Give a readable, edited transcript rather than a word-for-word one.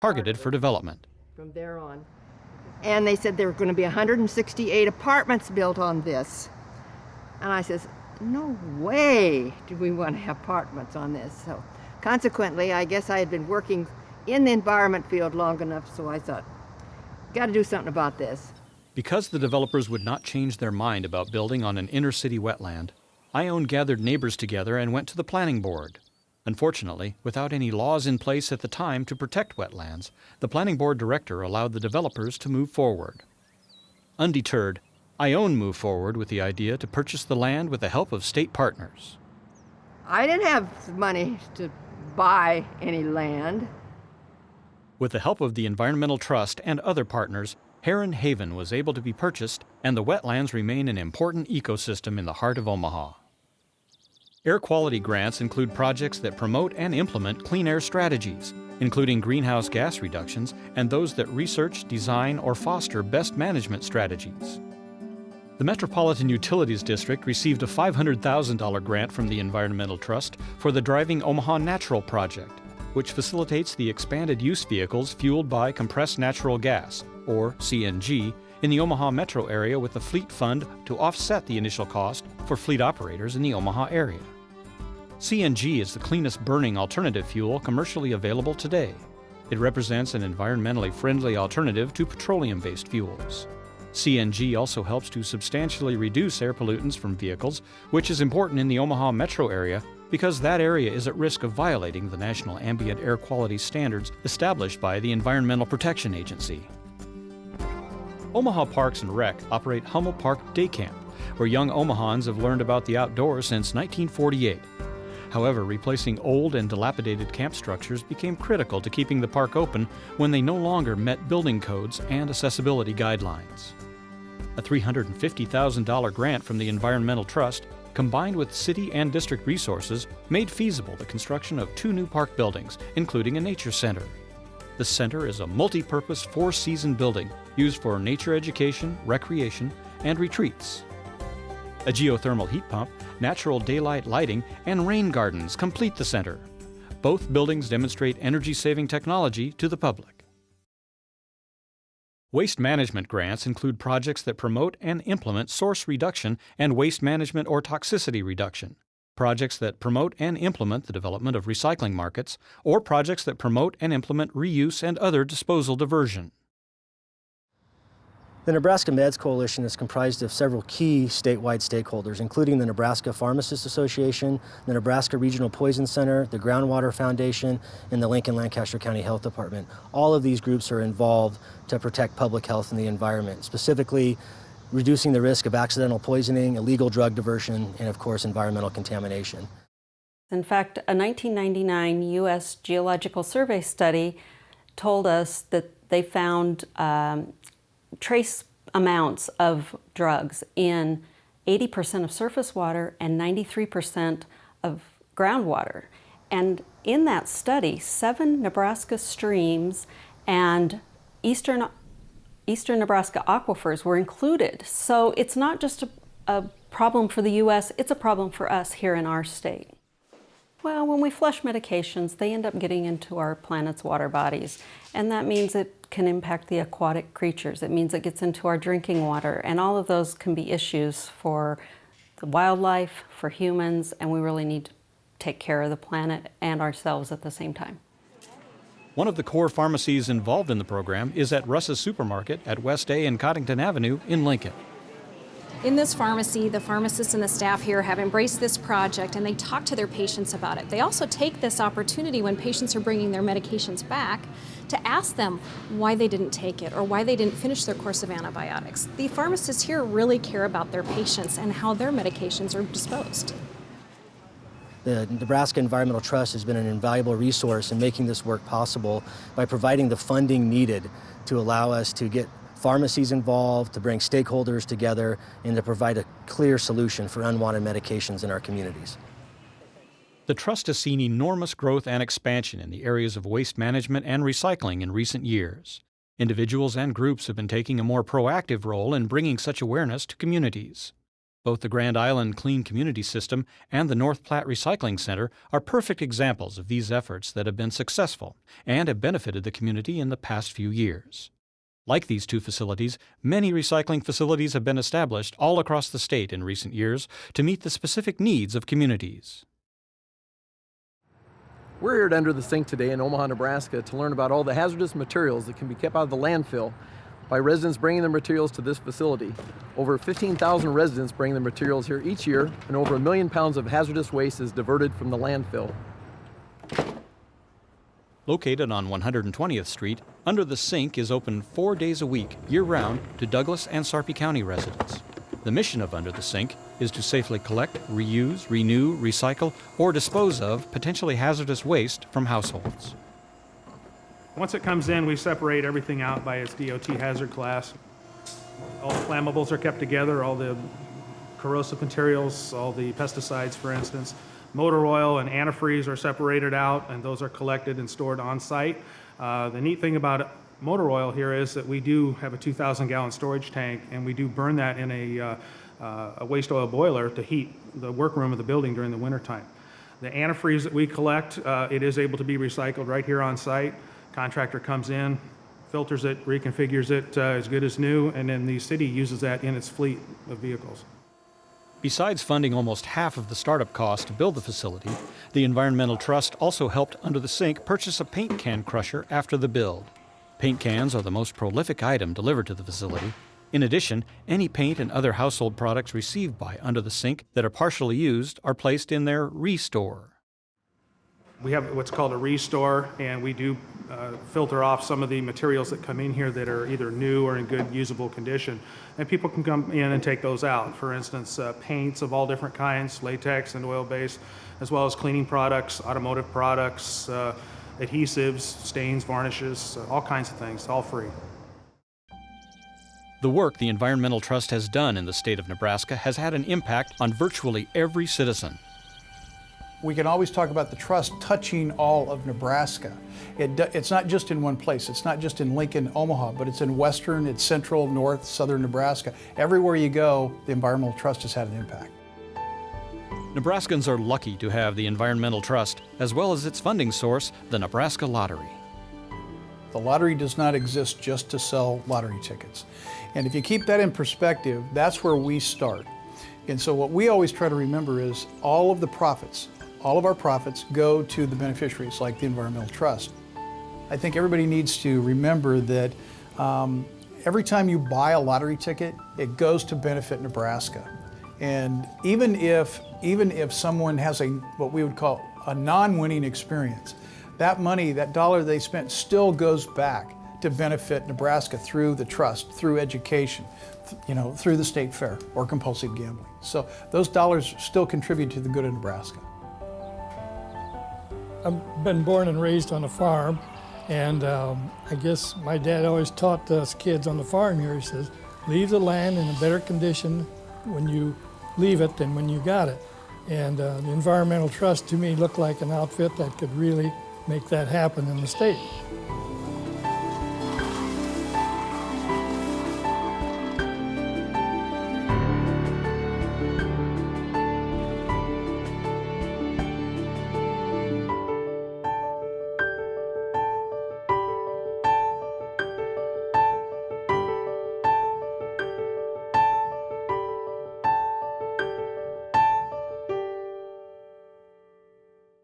targeted for development. From there on. And they said there were going to be 168 apartments built on this. And I says, no way do we want to have apartments on this. So consequently, I guess I had been working in the environment field long enough, so I thought, got to do something about this. Because the developers would not change their mind about building on an inner-city wetland, Ione gathered neighbors together and went to the planning board. Unfortunately, without any laws in place at the time to protect wetlands, the planning board director allowed the developers to move forward. Undeterred, Ione moved forward with the idea to purchase the land with the help of state partners. I didn't have money to buy any land. With the help of the Environmental Trust and other partners, Heron Haven was able to be purchased, and the wetlands remain an important ecosystem in the heart of Omaha. Air quality grants include projects that promote and implement clean air strategies, including greenhouse gas reductions and those that research, design, or foster best management strategies. The Metropolitan Utilities District received a $500,000 grant from the Environmental Trust for the Driving Omaha Natural project, which facilitates the expanded use vehicles fueled by compressed natural gas, or CNG, in the Omaha metro area with a fleet fund to offset the initial cost for fleet operators in the Omaha area. CNG is the cleanest burning alternative fuel commercially available today. It represents an environmentally friendly alternative to petroleum-based fuels. CNG also helps to substantially reduce air pollutants from vehicles, which is important in the Omaha metro area because that area is at risk of violating the national ambient air quality standards established by the Environmental Protection Agency. Omaha Parks and Rec operate Hummel Park Day Camp, where young Omahans have learned about the outdoors since 1948. However, replacing old and dilapidated camp structures became critical to keeping the park open when they no longer met building codes and accessibility guidelines. A $350,000 grant from the Environmental Trust, combined with city and district resources, made feasible the construction of 2 new park buildings, including a nature center. The center is a multi-purpose 4-season building used for nature education, recreation, and retreats. A geothermal heat pump, natural daylight lighting, and rain gardens complete the center. Both buildings demonstrate energy-saving technology to the public. Waste management grants include projects that promote and implement source reduction and waste management or toxicity reduction, projects that promote and implement the development of recycling markets, or projects that promote and implement reuse and other disposal diversion. The Nebraska Meds Coalition is comprised of several key statewide stakeholders, including the Nebraska Pharmacists Association, the Nebraska Regional Poison Center, the Groundwater Foundation, and the Lincoln-Lancaster County Health Department. All of these groups are involved to protect public health and the environment, specifically reducing the risk of accidental poisoning, illegal drug diversion, and of course, environmental contamination. In fact, a 1999 U.S. Geological Survey study told us that they found trace amounts of drugs in 80% of surface water and 93% of groundwater. And in that study, 7 Nebraska streams and eastern Nebraska aquifers were included. So it's not just a problem for the U.S., it's a problem for us here in our state. Well, when we flush medications, they end up getting into our planet's water bodies. And that means it can impact the aquatic creatures. It means it gets into our drinking water. And all of those can be issues for the wildlife, for humans, and we really need to take care of the planet and ourselves at the same time. One of the core pharmacies involved in the program is at Russ's Supermarket at West A and Coddington Avenue in Lincoln. In this pharmacy, the pharmacists and the staff here have embraced this project and they talk to their patients about it. They also take this opportunity when patients are bringing their medications back to ask them why they didn't take it or why they didn't finish their course of antibiotics. The pharmacists here really care about their patients and how their medications are disposed. The Nebraska Environmental Trust has been an invaluable resource in making this work possible by providing the funding needed to allow us to get pharmacies involved, to bring stakeholders together, and to provide a clear solution for unwanted medications in our communities. The Trust has seen enormous growth and expansion in the areas of waste management and recycling in recent years. Individuals and groups have been taking a more proactive role in bringing such awareness to communities. Both the Grand Island Clean Community System and the North Platte Recycling Center are perfect examples of these efforts that have been successful and have benefited the community in the past few years. Like these two facilities, many recycling facilities have been established all across the state in recent years to meet the specific needs of communities. We're here at Under the Sink today in Omaha, Nebraska to learn about all the hazardous materials that can be kept out of the landfill by residents bringing their materials to this facility. Over 15,000 residents bring their materials here each year, and over 1 million pounds of hazardous waste is diverted from the landfill. Located on 120th Street, Under the Sink is open 4 days a week, year-round, to Douglas and Sarpy County residents. The mission of Under the Sink is to safely collect, reuse, renew, recycle, or dispose of potentially hazardous waste from households. Once it comes in, we separate everything out by its DOT hazard class. All the flammables are kept together, all the corrosive materials, all the pesticides, for instance. Motor oil and antifreeze are separated out, and those are collected and stored on site. The neat thing about motor oil here is that we do have a 2,000-gallon storage tank, and we do burn that in a waste oil boiler to heat the workroom of the building during the wintertime. The antifreeze that we collect, it is able to be recycled right here on site. Contractor comes in, filters it, reconfigures it as good as new, and then the city uses that in its fleet of vehicles. Besides funding almost half of the startup cost to build the facility, the Environmental Trust also helped Under the Sink purchase a paint can crusher after the build. Paint cans are the most prolific item delivered to the facility. In addition, any paint and other household products received by Under the Sink that are partially used are placed in their restore. We have what's called a restore, and we do filter off some of the materials that come in here that are either new or in good usable condition. And people can come in and take those out. For instance, paints of all different kinds, latex and oil-based, as well as cleaning products, automotive products, adhesives, stains, varnishes, all kinds of things, all free. The work the Environmental Trust has done in the state of Nebraska has had an impact on virtually every citizen. We can always talk about the trust touching all of Nebraska. It's not just in one place. It's not just in Lincoln, Omaha, but it's in western, it's central, north, southern Nebraska. Everywhere you go, the Environmental Trust has had an impact. Nebraskans are lucky to have the Environmental Trust, as well as its funding source, the Nebraska Lottery. The lottery does not exist just to sell lottery tickets. And if you keep that in perspective, that's where we start. And so what we always try to remember is all of our profits go to the beneficiaries, like the Environmental Trust. I think everybody needs to remember that every time you buy a lottery ticket, it goes to benefit Nebraska. And even if someone has what we would call a non-winning experience, that money, that dollar they spent, still goes back to benefit Nebraska through the trust, through education, through the state fair or compulsive gambling. So those dollars still contribute to the good of Nebraska. I've been born and raised on a farm, and I guess my dad always taught us kids on the farm here, he says, leave the land in a better condition when you leave it than when you got it. And the Environmental Trust to me looked like an outfit that could really make that happen in the state.